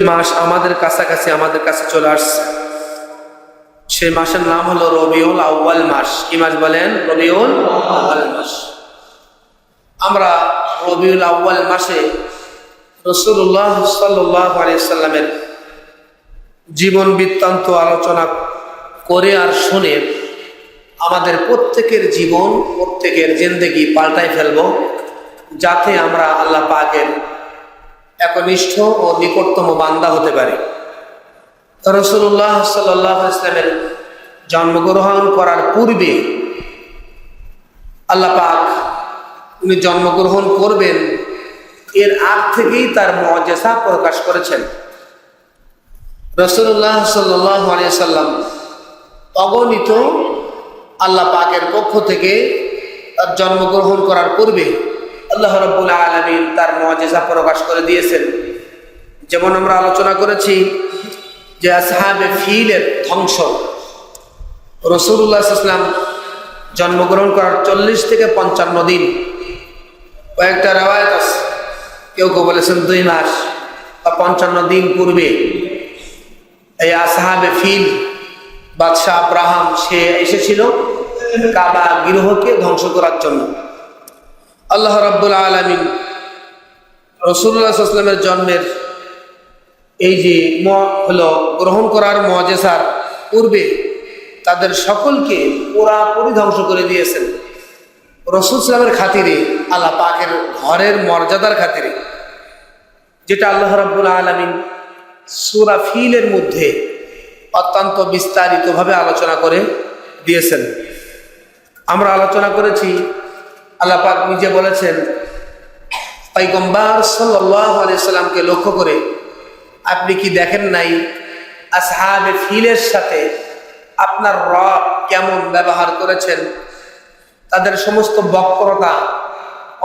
মাস আমাদের কাছাকাছি আমাদের কাছে চলে আসছে। সেই মাসের নাম হলো রবিউল আউয়াল মাস। কি মাস বলেন? রবিউল আউয়াল মাস। আমরা রবিউল আউয়াল মাসে রাসূলুল্লাহ সাল্লাল্লাহু আলাইহি সাল্লামের জীবন বৃত্তান্ত আলোচনা করে আর শুনে আমাদের প্রত্যেকের জীবন, প্রত্যেকের জিন্দেগি পাল্টাই ফেলব, যাতে আমরা আল্লাহ পাকের একনিষ্ঠ ও নিকটতম বান্দা হতে পারি। রাসূলুল্লাহ সাল্লাল্লাহু আলাইহি ওয়াসাল্লামের জন্মগ্রহণ করার পূর্বে আল্লাহ পাক উনি জন্মগ্রহণ করবেন এর আগ থেকেই তার মুআজিজা প্রকাশ করেছেন। রাসূলুল্লাহ সাল্লাল্লাহু আলাইহি ওয়াসাল্লাম অগণিত আল্লাহ পাকের পক্ষ থেকে তার জন্মগ্রহণ করার পূর্বে আল্লাহ রাব্বুল আলামিন তার মুআজিজা প্রকাশ করে দিয়েছেন। যেমন আমরা আলোচনা করেছি যে আসহাবে ফিলের ধ্বংস, রাসূলুল্লাহ সাল্লাল্লাহু আলাইহি ওয়াসাল্লাম জন্মগ্রহণ করার 40 থেকে 55 দিন, কয়েকটা রওয়ায়াত আছে, কেউ কেউ বলেছেন 2 মাস বা 55 দিন পূর্বে এই আসহাবে ফিল বাদশাহ আব্রাহাম সে এসেছিল কাবা গৃহকে ধ্বংস করার জন্য। আল্লাহ রাব্বুল আলামিন রাসূলুল্লাহ সাল্লাল্লাহু আলাইহি ওয়াসাল্লামের জন্মের এই যে হলো গ্রহণ করার মুআজিজার পূর্বে তাদের সকলকে পুরাপুরি ধ্বংস করে দিয়েছেন রাসূল সাল্লাল্লাহু আলাইহি ওয়াসাল্লামের খাতিরে, আল্লাহ পাকের ঘরের মর্যাদার খাতিরে, যেটা আল্লাহ রাব্বুল আলামিন সূরা ফিলের মধ্যে অত্যন্ত বিস্তারিতভাবে আলোচনা করে দিয়েছেন। আমরা আলোচনা করেছি আল্লাহ পাক নিজে বলেছেন পয়গম্বর সাল্লাল্লাহু আলাইহি ওয়াসাল্লামকে লক্ষ্য করে, আপনি কি দেখেন নাই আসহাবে ফিলের সাথে আপনার রব কেমন ব্যবহার করেছেন? তাদের সমস্ত বক্রতা,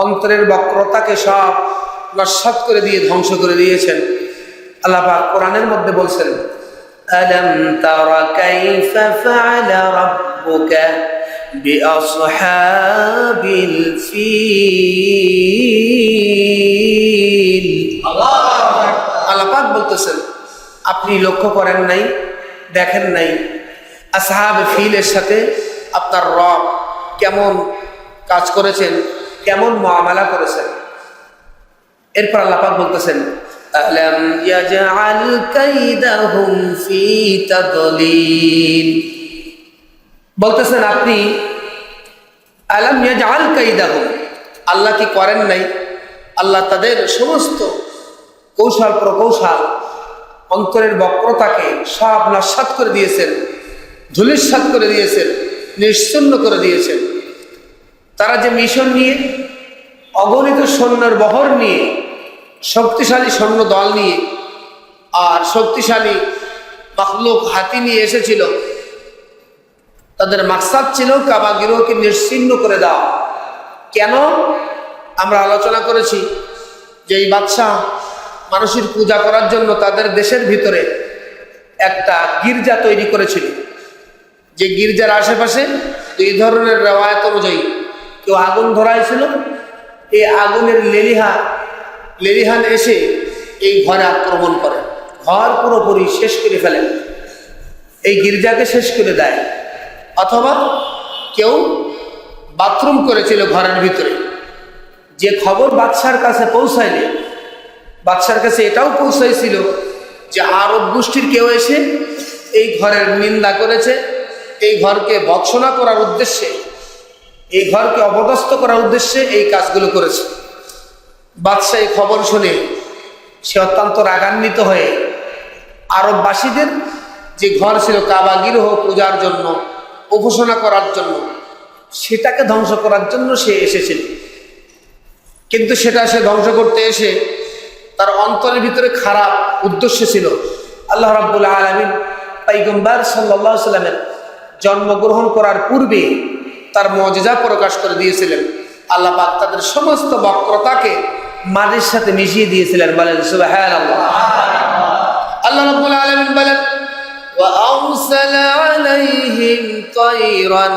অন্তরের বক্রতাকে সব নস্যাৎ করে দিয়ে ধ্বংস করে দিয়েছেন। আল্লাহ পাক কোরআনের মধ্যে বলছেন আলাম তারা কাইফা ফাআলা রাব্বুকা বিআসহাবিল ফিল। আল্লাহ পাক বলতেছেন আপনি লক্ষ্য করেন নাই, দেখেন নাই আসহাবে ফিলের সাথে আপনার রব কেমন কাজ করেছেন, কেমন মুআমালা করেছেন। এরপর আল্লাহ পাক বলতেছেন আলাম ইয়াজআল কাইদাহুম ফি তাদলিল, বলতেছেন আপনি আলাম ইয়াজআল কাইদাহুম, আল্লাহ কি করেন নাই, আল্লাহ তাদের সমস্ত কৌশল প্রকৌশল, অন্তরের বক্রতাকে সব নস্যাৎ করে দিয়েছেন, ধূলিসাৎ করে দিয়েছেন, নিশ্চিহ্ন করে দিয়েছেন। তারা যে মিশন নিয়ে, অগণিত সৈন্যের বহর নিয়ে, শক্তিশালী সৈন্য দল নিয়ে আর শক্তিশালী মখলুক হাতি নিয়ে এসেছিল, তাদের মাকসাদ ছিল কাবা গৃহকে নিশ্চিহ্ন করে দেওয়া। কেন? আমরা আলোচনা করেছি যে এই বাদশাহ মানুষের পূজা করার জন্য তাদের দেশের ভিতরে একটা গির্জা তৈরি করেছিল, যে গির্জার আশেপাশে 2 ধরনের রওয়ায়াত অনুযায়ী কেউ আগুন ধরাইছিল, এই আগুনের লেলিহান এসে এই ঘরে আক্রমণ করে, ঘর পুরোপুরি শেষ করে ফেলেন, এই গির্জাকে শেষ করে দেয়। অথবা কেউ বাথরুম করেছিল ঘরের ভিতরে, যে খবর বাদশার কাছে পৌঁছায়নি, বাদশার কাছে এটাও পৌঁছাইছিল যে আরব গোষ্ঠীর কেউ এসে এই ঘরের নিন্দা করেছে, এই ঘরকে ভৎসনা করার উদ্দেশ্যে, এই ঘরকে অপদস্থ করার উদ্দেশ্যে এই কাজগুলো করেছে। বাদশাহ এই খবর শুনে সে অত্যন্ত রাগান্বিত হয়ে আরববাসীদের যে ঘর ছিল কাবা গৃহ পূজার জন্য, উপাসনা করার জন্য, সেটাকে ধ্বংস করার জন্য সে এসেছিল। কিন্তু সেটা সে ধ্বংস করতে এসে তার অন্তরের ভিতরে খারাপ উদ্দেশ্য ছিল। আল্লাহ রাব্বুল আলামিন পয়গম্বর সাল্লাল্লাহু আলাইহি ওয়াসাল্লামের জন্মগ্রহণ করার পূর্বে তার মুআজিজা প্রকাশ করে দিয়েছিলেন। আল্লাহ পাক তাদের সমস্ত বক্রতাকে মাটির সাথে মিশিয়ে দিয়েছিলেন। বলেন সুবহানাল্লাহ। আল্লাহ রাব্বুল আলামিন বলেন ওয়া আরসালা আলাইহিম তায়রান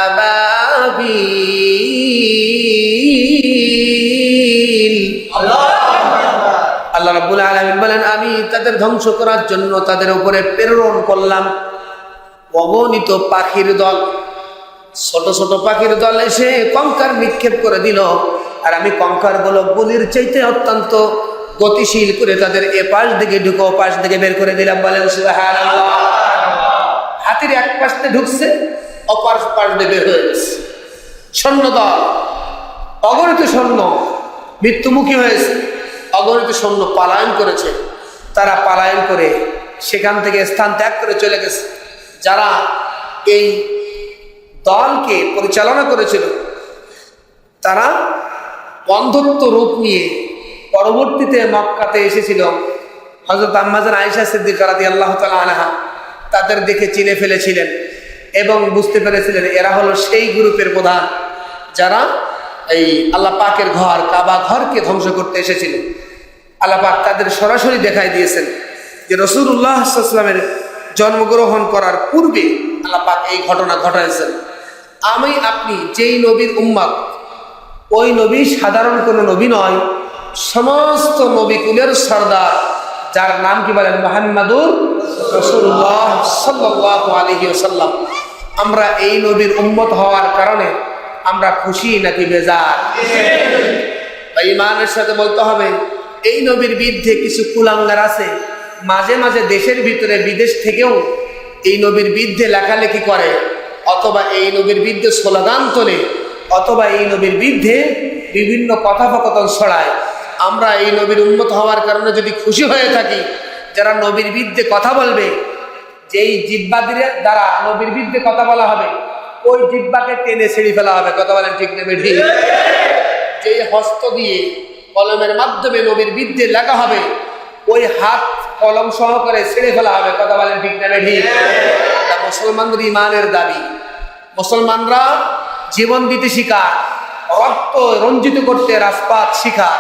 আবাবিল। আল্লাহ রাব্বুল আলামিন বলেন আমি আমি তাদের ধ্বংস করার জন্য তাদের উপরে প্রেরণ করলাম অগণিত পাখির দল। ছোট ছোট পাখির দল এসে কঙ্কার নিক্ষেপ করে দিল, আর আমি কঙ্কারগুলো গুলির চাইতে অত্যন্ত গতিশীল করে তাদের এপাশ দিকে ঢুকে ওপাশ দিকে বের করে দিলাম। বলেন সুবহানাল্লাহ। হাতির এক পাশ দিয়ে ঢুকছে, অপার পাশ দিয়ে বের হয়ে গেছে। সৈন্য দল অগণিত সৈন্য মৃত্যুমুখী হয়েছে, অগণিত সৈন্য পালায়ন করেছে। তারা পালায়ন করে সেখান থেকে স্থান ত্যাগ করে চলে গেছে। যারা এই দলকে পরিচালনা করেছিল তারা অন্ধত্ব রূপ নিয়ে পরবর্তীতে মক্কাতে এসেছিল। হযরত আম্মা জান আয়েশা সিদ্দিকা রাদিয়াল্লাহু তাআলা আনহা তাদের দেখে চিনে ফেলেছিলেন এবং বুঝতে পেরেছিলেন এরা হলো সেই গ্রুপের প্রধান যারা এই আল্লাহ পাকের ঘর কাবা ঘরকে ধ্বংস করতে এসেছিল। আল্লাহ পাক তাদের সরাসরি দেখাই দিয়েছেন যে রাসূলুল্লাহ সাল্লাল্লাহু আলাইহি ওয়াসাল্লামের জন্মগ্রহণ করার পূর্বে আল্লাহ পাক এই ঘটনা ঘটাইছেন। আমি আপনি যেই নবীর উম্মত, ওই নবী সাধারণ কোনো নবী নয়, সমস্ত নবীকুলের সর্দার, যার নাম কি বলেন মুহাম্মাদুর রাসূলুল্লাহ সাল্লাল্লাহু আলাইহি ওয়াসাল্লাম। আমরা এই নবীর উম্মত হওয়ার কারণে আমরা খুশি নাকি বেজার? ঈমানের সাথে বলতে হবে এই নবীর বিরুদ্ধে কিছু কুলাঙ্গার আছে, মাঝে মাঝে দেশের ভিতরে বিদেশ থেকেও এই নবীর বিরুদ্ধে লেখালেখি করে, অথবা এই নবীর বিরুদ্ধে স্লোগান তোলে, অথবা এই নবীর বিরুদ্ধে বিভিন্ন কথোপকথন ছড়ায়। আমরা এই নবীর উম্মত হওয়ার কারণে যদি খুশি হয়ে থাকি, যারা নবীর বিরুদ্ধে কথা বলবে, যেই জিহ্বার দ্বারা নবীর বিরুদ্ধে কথা বলা হবে, ওই জিহ্বাকে টেনে ছিঁড়ে ফেলা হবে। কথা বলেন ঠিক না বেঠিক? যেই হস্ত দিয়ে কলমের মাধ্যমে নবীর বিরুদ্ধে লেখা হবে, ওই হাত কলম সহকারে ছিঁড়ে ফেলা হবে। কথা বলেন ঠিক না বেঠিক? এটা মুসলমানদের ঈমানের দাবি। মুসলমানরা জীবন দিতে শিখা, রক্ত রঞ্জিত করতে রাজপাত শিখা,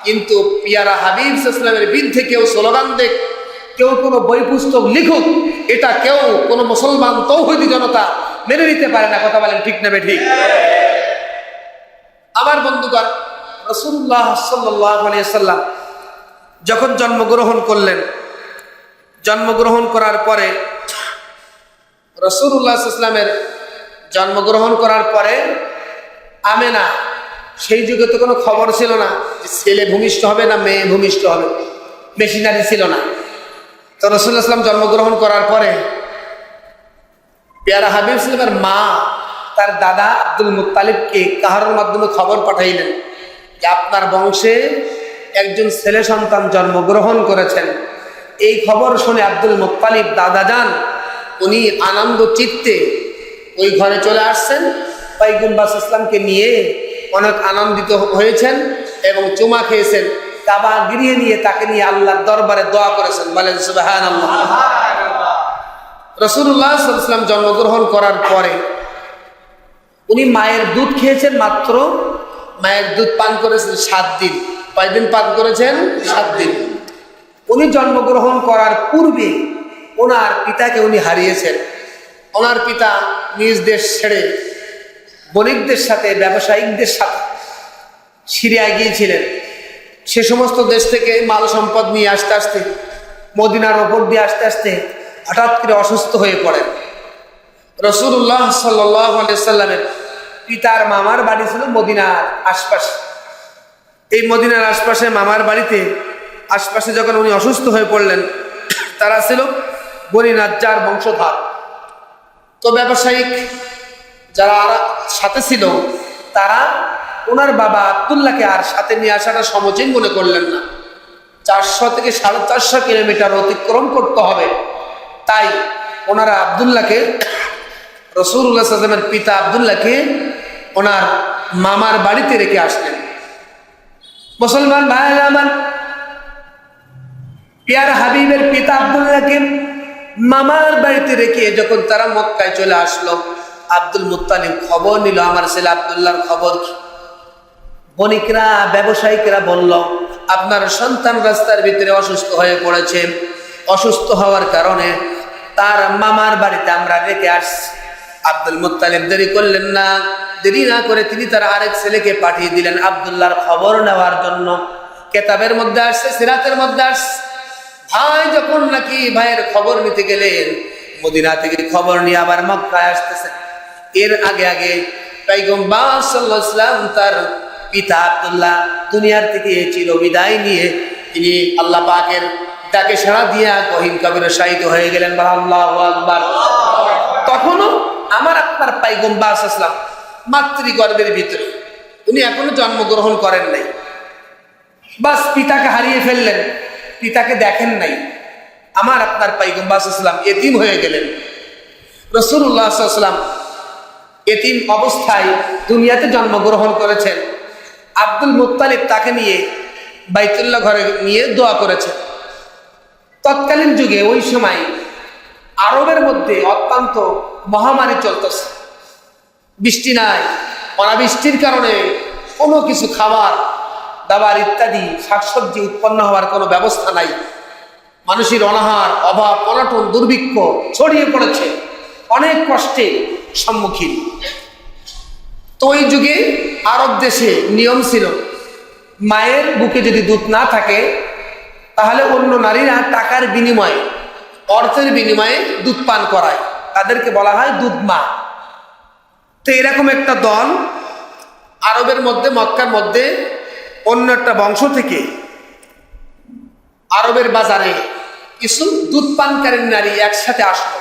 কিন্তু পিয়ারা হাবিব সাল্লাল্লাহু আলাইহি ওয়াসাল্লামের বিরুদ্ধে কেউ স্লোগান দেখ, কেউ কোনো বই পুস্তক লিখুক, এটা কেউ কোনো মুসলমান তৌহিদি জনতা মেনে নিতে পারে না। কথা বলেন ঠিক না বেঠিক? আমার বন্ধুগণ, রাসূলুল্লাহ সাল্লাল্লাহু আলাইহি ওয়াসাল্লাম যখন জন্মগ্রহণ করলেন, জন্মগ্রহণ করার পরে রাসূলুল্লাহ সাল্লাল্লাহু আলাইহি ওয়াসাল্লামের জন্মগ্রহণ করার পরে আমেনা, সেই যুগে তো কোনো খবর ছিল না যে ছেলে ভূমিষ্ঠ হবে না মেয়ে ভূমিষ্ঠ হবে, মেশিনারি ছিল না। তো রাসূলুল্লাহ সাল্লাল্লাহু আলাইহি ওয়াসাল্লাম জন্মগ্রহণ করার পরে পেয়ারা হাবিব সাল্লামের মা তার দাদা আব্দুল মুত্তালিবকে কাহারোর মাধ্যমে খবর পাঠাইলেন যে আপনার বংশে একজন ছেলে সন্তান জন্মগ্রহণ করেছেন। এই খবর শুনে আব্দুল মুত্তালিব দাদা যান, উনি আনন্দ চিত্তে ওই ঘরে চলে আসছেন, পয়গম্বর সাল্লাল্লাহু আলাইহি ওয়াসাল্লামকে নিয়ে অনেক আনন্দিত হয়েছেন এবং চুমা খেয়েছেন। কাবা গৃহে নিয়ে তাকে নিয়ে আল্লাহর দরবারে দোয়া করেছেন। বলেন সুবহানাল্লাহ। রাসূলুল্লাহ সাল্লাল্লাহু আলাইহি ওয়াসাল্লাম জন্মগ্রহণ করার পরে উনি মায়ের দুধ খেয়েছেন, মাত্র মায়ের দুধ পান করেছেন 7 দিন। কয়দিন পান করেছেন? 7 দিন। উনি জন্মগ্রহণ করার পূর্বে ওনার পিতাকে উনি হারিয়েছেন। ওনার পিতা নিজ দেশ ছেড়ে বণিকদের সাথে, ব্যবসায়িকদের সাথে সিরিয়ায় গিয়েছিলেন। সে সমস্ত দেশ থেকে মাল সম্পদ নিয়ে আসতে আসতে, মদিনার ওপর দিয়ে আসতে আসতে হঠাৎ করে অসুস্থ হয়ে পড়েন। রাসূলুল্লাহ সাল্লাল্লাহু আলাইহি ওয়াসাল্লামের পিতার মামার বাড়ি ছিল মদিনার আশপাশে। এই মদিনার আশপাশে মামার বাড়িতে আশপাশে যখন উনি অসুস্থ হয়ে পড়লেন, তারা ছিল বনি নাজ্জার বংশধর। তো ব্যবসায়িক যারা সাথে ছিল তারা ওনার বাবা আব্দুল্লাহকে আর সাথে নিয়ে আসাটা সমীচীন মনে করলেন না। 400 থেকে 450 কিলোমিটার অতিক্রম করতে হবে, তাই ওনারা আব্দুল্লাহকে, রাসূলুল্লাহ সাল্লাল্লাহু আলাইহি ওয়াসাল্লামের পিতা আব্দুল্লাহকে ওনার মামার বাড়িতে রেখে আসলেন। মুসলমান ভাইরা আমার, পিয়ারা হাবিবের পিতা আব্দুল্লাহকে মামার বাড়িতে রেখে যখন তারা মক্কায় চলে আসলো, আব্দুল মুত্তালিব খবর নিল আমার ছেলে আব্দুল্লাহর খবর কি। বণিকরা, ব্যবসায়িকরা বলল আপনার সন্তান রাস্তার ভিতরে অসুস্থ হয়ে পড়েছে, অসুস্থ হওয়ার কারণে তার মামার বাড়িতে আমরা রেখে আসছি। আব্দুল মুত্তালিব দেরি করলেন না, দেরি না করে তিনি তার আরেক ছেলেকে পাঠিয়ে দিলেন আব্দুল্লাহর খবর নেওয়ার জন্য। কেতাবের মধ্যে আসছে, সিরাতের মধ্যে আসছে, ভাই যখন নাকি ভাইয়ের খবর নিতে গেলেন, মদিনা থেকে খবর নিয়ে আবার মক্কায় আসতেছেন, এর আগে আগে পয়গম্বর সাল্লাল্লাহু আলাইহি ওয়াসাল্লাম তার পিতা আব্দুল্লাহ দুনিয়ার থেকে চিরবিদায় নিয়ে তিনি আল্লাহ পাকের ডাকে সাড়া দিয়া গহীন কবরে শায়িত হয়ে গেলেন। আল্লাহু আকবার। তখনও আমার আপনার পয়গম্বর সাল্লাল্লাহু আলাইহি ওয়াসাল্লাম মাতৃগর্ভের ভিতরে, উনি এখনো জন্মগ্রহণ করেন নাই। বাস পিতাকে হারিয়ে ফেললেন, পিতাকে দেখেন নাই। আমার আপনার পয়গম্বর সাল্লাল্লাহু আলাইহি ওয়াসাল্লাম এতিম হয়ে গেলেন। রাসূলুল্লাহ সাল্লাল্লাহু আলাইহি ওয়াসাল্লাম এতিম অবস্থায় দুনিয়াতে জন্মগ্রহণ করেছেন। আব্দুল মুত্তালিব তাকে নিয়ে বাইতুল্লাহ ঘরে নিয়ে দোয়া করেছেন। তৎকালীন যুগে ওই সময় আরবের মধ্যে অত্যন্ত মহামারী চলতেছে, বৃষ্টি নাই, অনাবৃষ্টির কারণে কোনো কিছু খাবার দাবার ইত্যাদি শাকসবজি উৎপন্ন হওয়ার কোনো ব্যবস্থা নাই। মানুষের অনাহার, অভাব, অনটন, দুর্ভিক্ষ ছড়িয়ে পড়েছে, অনেক কষ্টে সম্মুখীন। তো ওই যুগে আরব দেশে নিয়ম ছিল, মায়ের বুকে যদি দুধ না থাকে তাহলে অন্য নারীরা টাকার বিনিময়ে, অর্থের বিনিময়ে দুধ পান করায়, তাদেরকে বলা হয় দুধ মা। তো এরকম একটা দল আরবের মধ্যে, মক্কার মধ্যে অন্য একটা বংশ থেকে আরবের বাজারে কিছু দুধ পানকারী নারী একসাথে আসলো।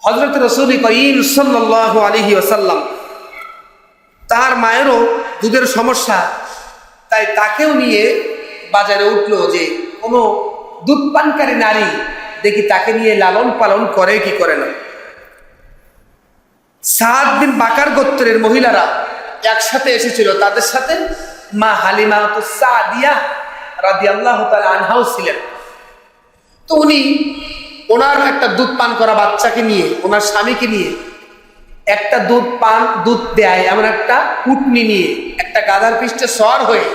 হযরত রাসূল করিম সাল্লাল্লাহু আলাইহি ওয়াসাল্লাম, তার মায়েরও দুধের সমস্যা, তাই তাকেও নিয়ে বাজারে উঠলো যে কোনো দুধ পানকারী নারী দেখি তাকে নিয়ে লালন পালন করে কি করে না। সাদ বিন বাকার গোত্রের মহিলারা একসাথে এসেছিল, তাদের সাথে মা হালিমা সাদিয়া রাদিয়াল্লাহু তাআলা আনহাও ছিলেন। তো উনি ওনার একটা দুধ পান করা বাচ্চাকে নিয়ে, ওনার স্বামীকে নিয়ে একটা দুধ দেয় এমন একটা উটনি নিয়ে একটা গাধার পৃষ্ঠে সওয়ার হয়ে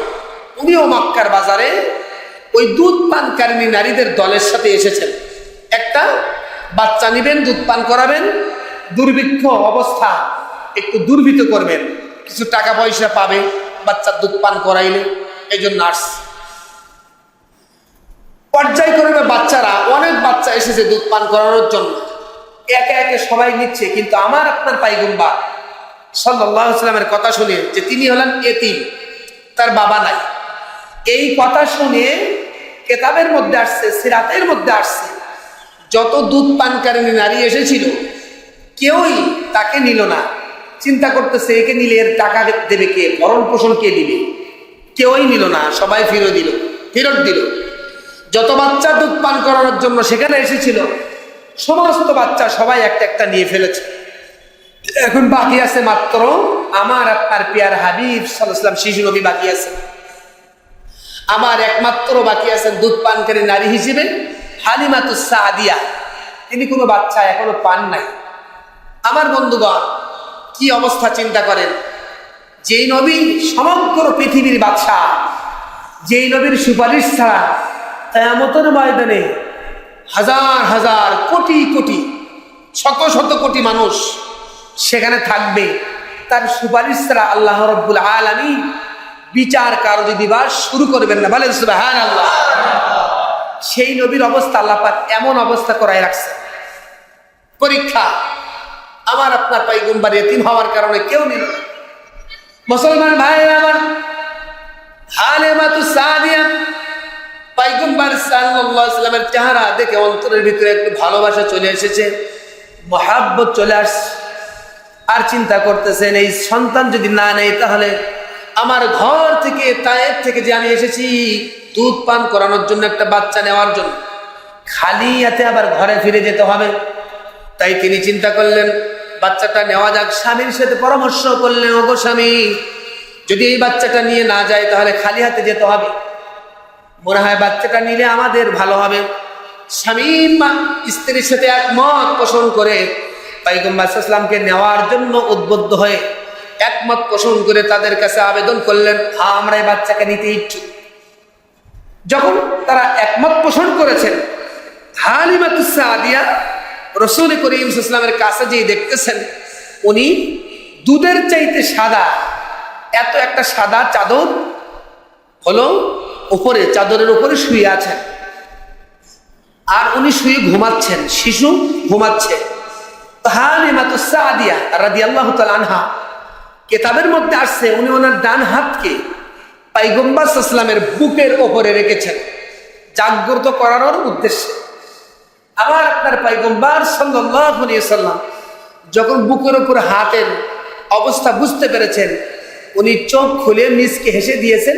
উনিও মক্কার বাজারে ওই দুধ পানকারিনী নারীদের দলের সাথে এসেছেন। একটা বাচ্চা নিবেন, দুধ পান করাবেন, দুর্ভিক্ষ অবস্থা একটু দুর্বৃত করবেন, কিছু টাকা পয়সা পাবে বাচ্চার দুধ পান করাইলে, এই জন্য আসছে। পর্যায়ক্রমে বাচ্চারা, অনেক বাচ্চা এসেছে দুধ পান করানোর জন্য, একে একে সবাই নিচ্ছে। কিন্তু আমার আপনার পয়গম্বর সাল্লাল্লাহু আলাইহি ওয়াসাল্লামের কথা শুনে যে তিনি হলেন এতিম, তার বাবা নাই, এই কথা শুনে কেতাবের মধ্যে আসছে, সিরাতের মধ্যে আসছে, যত দুধ পানকারিনী নারী এসেছিল কেউই তাকে নিল না। চিন্তা করতেছে একে নিলে এর টাকা দেবে কে, ভরণ পোষণ কে দিবে, কেউই নিল না, সবাই ফেরত দিল। যত বাচ্চা দুধ পান করানোর জন্য সেখানে এসেছিল সমস্ত বাচ্চা সবাই একটা একটা নিয়ে ফেলেছে। এখন বাকি আছে মাত্র আমার আপনার পিয়ার হাবিব সাল্লাল্লাহু আলাইহি ওয়াসাল্লাম, শিশু নবী বাকি আছে। আমার একমাত্র বাকি আছেন দুধ পানকারী নারী হিসেবে হালিমাতুস সাদিয়া, তিনি কোনো বাচ্চা এখনো পান নাই। আমার বন্ধুগণ, কি অবস্থা চিন্তা করেন, যেই নবী সমগ্র পৃথিবীর বাদশা, যেই নবীর সুপারিশ ছাড়া কিয়ামতের ময়দানে হাজার হাজার কোটি কোটি শত শত কোটি মানুষ সেখানে থাকবে, তার সুপারিশ ছাড়া আল্লাহ রাব্বুল আলামিন বিচার কারো দিবাস শুরু করবেন না, বলেন সুবহানাল্লাহ। সেই নবীর অবস্থা আল্লাহ পাক এমন অবস্থা করায় রাখছে, পরীক্ষা। আমার আপনার পয়গম্বর এতিম হওয়ার কারণে কেউ নিল না। মুসলমান ভাই আমার, হালিমাতুস সাদিয়া পয়গম্বর সাল্লাল্লাহু আলাইহি ওয়াসাল্লামের চেহারা দেখে অন্তরের ভিতরে একটু ভালোবাসা চলে এসেছে, মহাব্বত চলে আসছে। আর চিন্তা করতেছেন এই সন্তান যদি না নেই তাহলে আমার ঘর থেকে, তায়েফ থেকে যে আমি এসেছি দুধ পান করানোর জন্য, একটা বাচ্চা নেওয়ার জন্য, খালি হাতে আবার ঘরে ফিরে যেতে হবে। তাই তিনি চিন্তা করলেন বাচ্চাটা নেওয়া যাক। স্বামীর সাথে পরামর্শ করলেন, ওগো স্বামী, যদি এই বাচ্চাটা নিয়ে না যায় তাহলে খালি হাতে যেতে হবে, মনে হয় বাচ্চাটা নিলে আমাদের ভালো হবে। স্বামী স্ত্রীর সাথে একমত পোষণ করে পয়গম্বর সাল্লাল্লাহু আলাইহি ওয়াসাল্লামকে নেওয়ার জন্য উদ্বুদ্ধ হয়ে একমত পোষণ করে তাদের কাছে আবেদন করলেন, হ্যাঁ আমরা এই বাচ্চাকে নিতে ইচ্ছুক। যখন তারা একমত পোষণ করেছেন, হালিমাতুস সাদিয়া রাসূল করিম সাল্লাল্লাহু আলাইহি ওয়াসাল্লামের কাছে যেই দেখতেছেন উনি দুধের চাইতে সাদা, এত একটা সাদা চাদর হলো উপরে, চাদরের উপরে শুয়ে আছেন। আর উনি শুয়ে ঘুমাচ্ছেন, শিশু ঘুমাচ্ছে। হালিমাতুস সাদিয়া রাদিয়াল্লাহু তাআলা আনহা কিতাবের মধ্যে আসছে উনি ওনার ডান হাতকে পয়গম্বর সাল্লাল্লাহু আলাইহি ওয়াসাল্লামের বুকের উপরে রেখেছেন জাগ্রত করানোর উদ্দেশ্যে। আমার আপনার পয়গম্বর সাল্লাল্লাহু আলাইহি ওয়াসাল্লাম যখন বুকের উপর হাতের অবস্থা বুঝতে পেরেছেন, উনি চোখ খুলে মিসকে হেসে দিয়েছেন।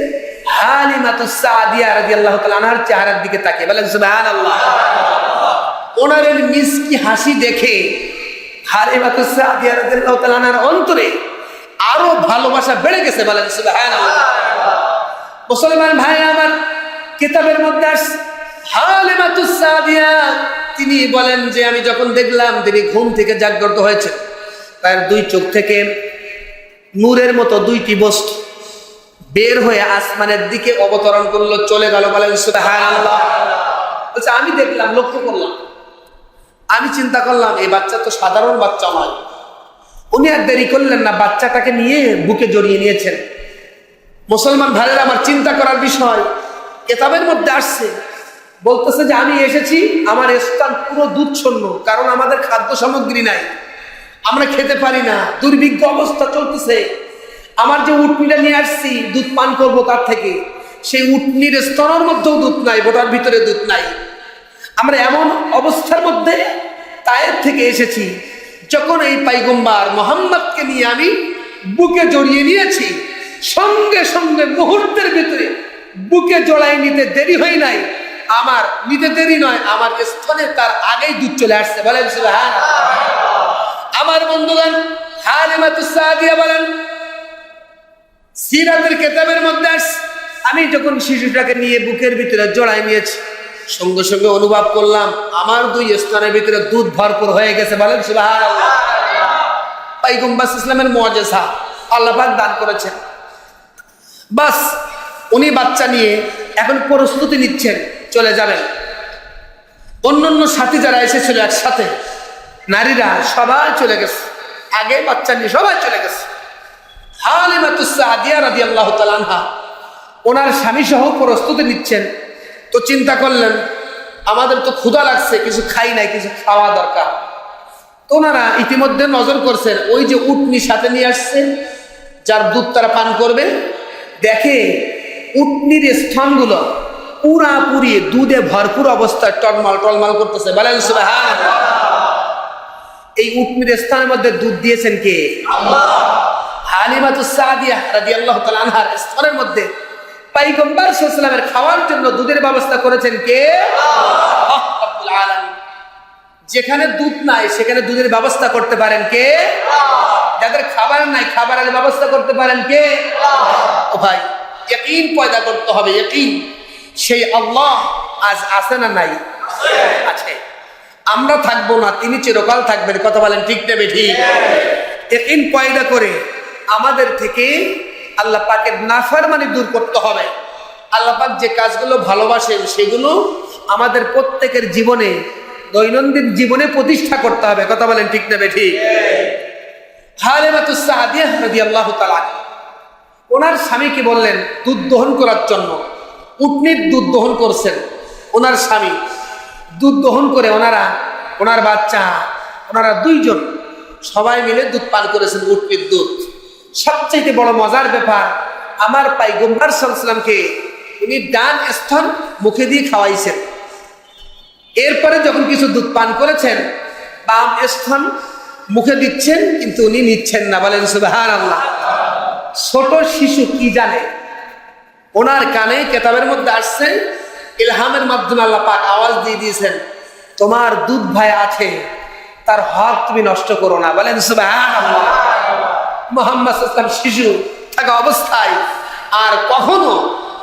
হালিমাতুস সাদিয়া রাদিয়াল্লাহু তাআলা আনহার চেহারার দিকে তাকিয়ে বলেন সুবহানাল্লাহ। ওনার মিসকি হাসি দেখে হালিমাতুস সাদিয়া রাদিয়াল্লাহু তাআলা আনহার অন্তরে আরো ভালোবাসা বেড়ে গেছে, বলেন সুবহানাল্লাহ। মুসলমান ভাই আমার, কিতাবের মধ্যে আসছে হালিমাতুস সাদিয়া তিনি বলেন যে আমি যখন দেখলাম তিনি ঘুম থেকে জাগ্রত হয়েছে, তার দুই চোখ থেকে নূরের মতো দুইটি বস্তু বের হয়ে আসমানের দিকে অবতরণ করলো, চলে গেল, বলেন সুবহানাল্লাহ। বলছে আমি দেখলাম, লক্ষ্য করলাম, আমি চিন্তা করলাম এই বাচ্চা তো সাধারণ বাচ্চা নয়। উনি আর দেরি করলেন না, বাচ্চাটাকে নিয়ে বুকে জড়িয়ে নিয়েছেন। মুসলমান ভাইয়েরা আমার, চিন্তা করার বিষয়, কিতাবের মধ্যে আসছে বলতেছে যে আমি এসেছি, আমার স্থান পুরো দুধ শূন্য, কারণ আমাদের খাদ্য সামগ্রী নাই, আমরা খেতে পারি না, দুর্ভিক্ষ অবস্থা চলতেছে। আমার যে উটনিটা নিয়ে আসছি দুধ পান করবো তার থেকে, সেই উটনির স্তনের মধ্যেও দুধ নাই, বোটার ভিতরে দুধ নাই। আমরা এমন অবস্থার মধ্যে তায়েফ থেকে এসেছি। যখন এই পয়গম্বর মুহাম্মদকে নিয়ে আমি বুকে জড়িয়ে নিয়েছি, সঙ্গে সঙ্গে মুহূর্তের ভিতরে বুকে জড়াই নিতে দেরি হয় নাই, আমার নিতে দেরি নয়, আমার স্তনে তার আগেই দুধ চলে আসছে, বলেন সুবহানাল্লাহ। আমার বন্ধুগণ, হালিমাতুস সাদিয়া বলেন সিরাতের কিতাবের মধ্যে আসছে আমি যখন শিশুটাকে নিয়ে বুকের ভিতরে জড়াই নিয়েছি, সঙ্গে সঙ্গে অনুভব করলাম আমার দুই স্তনের ভিতরে দুধ ভরপুর হয়ে গেছে, বলেন সুবহানাল্লাহ। পয়গম্বর সাল্লাল্লাহু আলাইহি ওয়াসাল্লামের মুআজিজা আল্লাহ পাক দান করেছেন। বাস উনি বাচ্চা নিয়ে এখন প্রস্তুতি নিচ্ছেন, চলে যাবেন। অন্যান্য সাথী যারা এসেছিল একসাথে, নারীরা সবাই চলে গেছে, আগে বাচ্চা নিয়ে সবাই চলে গেছে। হালিমাতুস সাদিয়া রাদিয়াল্লাহু তাআলা আনহা ওনার স্বামী সহ প্রস্তুতি নিচ্ছেন। তো চিন্তা করলেন আমাদের তো ক্ষুধা লাগছে, কিছু খাই নাই, কিছু খাওয়া দরকার। তো ওনারা ইতিমধ্যে নজর করছেন ওই যে উটনি সাথে নিয়ে আসছে, যার দুধ তারা পান করবে, দেখে উটনির স্তনগুলো পুরাপুরি দুধে ভরপুর অবস্থায় টলমল টলমল করতেছে, বলেন সুবহানাল্লাহ। এই উটনির স্তনের মধ্যে দুধ দিয়েছেন কে? আল্লাহ। হালিমাতুস সাদিয়া রাদিয়াল্লাহু তাআলা আনহার স্তনের মধ্যে পয়গম্বর সাল্লাল্লাহু আলাইহি ওয়াসাল্লামের খাওয়ার জন্য দুধের ব্যবস্থা করেছেন কে? আল্লাহ রাব্বুল আলামিন। যেখানে দুধ নাই সেখানে দুধের ব্যবস্থা করতে পারেন কে? আল্লাহ। যাদের খাবার নাই খাবারের ব্যবস্থা করতে পারেন কে? আল্লাহ। ও ভাই, ইয়াকিন পয়দা করতে হবে, ইয়াকিন। সেই আল্লাহ আজ আছে না নাই? আছে। আমরা থাকবো না, তিনি চিরকাল থাকবেন, কথা বলেন ঠিক না বেঠিক? ইয়াকিন পয়দা করে আমাদের থেকে আল্লাহ পাকের নাফরমানি দূর করতে হবে। আল্লাহ পাক যে কাজগুলো ভালোবাসেন সেগুলো আমাদের প্রত্যেকের জীবনে, দৈনন্দিন জীবনে প্রতিষ্ঠা করতে হবে, কথা বলেন ঠিক না বেঠিক? হালিমাতুস সাদিয়া রাদিয়াল্লাহু তাআলা ওনার স্বামীকে বললেন দুধ দহন করার জন্য। উটনির দুধ দহন করছেন ওনার স্বামী। দুধ দহন করে ওনার বাচ্চা, ওনারা দুইজন সবাই মিলে দুধ পান করেছেন, উটনির দুধ। সবচেয়ে বড় মজার ব্যাপার, আমার পয়গম্বর সাল্লাল্লাহু আলাইহি ওয়াসাল্লামকে উনি ডান স্তন মুখে দিয়ে খাওয়াইছেন। এরপরে যখন কিছু দুধ পান করেছেন, বাম স্তন মুখে দিচ্ছেন, কিন্তু উনি নিচ্ছেন না, বলেন সুবহানাল্লাহ। ছোট শিশু কি জানে? ওনার কানে কিতাবের মধ্যে আসছে, ইলহামের মাধ্যমে আল্লাহ পাক আওয়াজ দিয়ে দিয়েছেন, তোমার দুধ ভাই আছে, তার হক তুমি নষ্ট করো না, বলেন সুবহানাল্লাহ। মুহাম্মদ সাল্লাল্লাহু আলাইহি ওয়াসাল্লাম শিশু থাকা অবস্থায় আর কখনো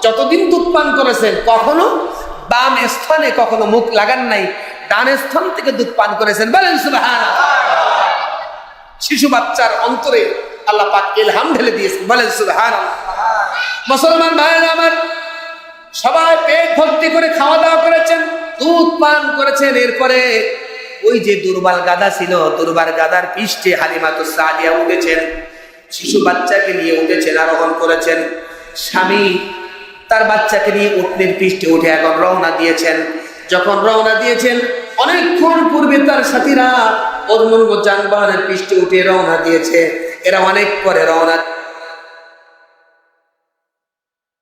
যতদিন দুধ পান করেছেন কখনো বাম স্তনে কখনো মুখ লাগান নাই, ডান স্তন থেকে দুধ পান করেছেন, বলেন সুবহানাল্লাহ। শিশু বাচ্চার অন্তরে আল্লাহ পাক ইলহাম ঢেলে দিয়েছেন, বলেন সুবহানাল্লাহ। মুসলমান ভাইরা আমার, সবাই পেট ভর্তি করে খাওয়া দাওয়া করেছেন, দুধ পান করেছেন। এরপরে ওই যে দুর্বল গাধা ছিল, দুর্বল গাধার পৃষ্ঠে হালিমাতুস সাদিয়া উঠেছেন, শিশু বাচ্চাকে নিয়ে উঠেছেন, আরোহণ করেছেন। স্বামী তার বাচ্চাকে নিয়ে উটনির পৃষ্ঠে উঠে এখন রওনা দিয়েছেন যখন রওনা দিয়েছেন অনেকক্ষণ পূর্বে তার সাথীরা অন্যান্য যানবাহনের পৃষ্ঠে উঠে রওনা দিয়েছে। এরা অনেক পরে রওনা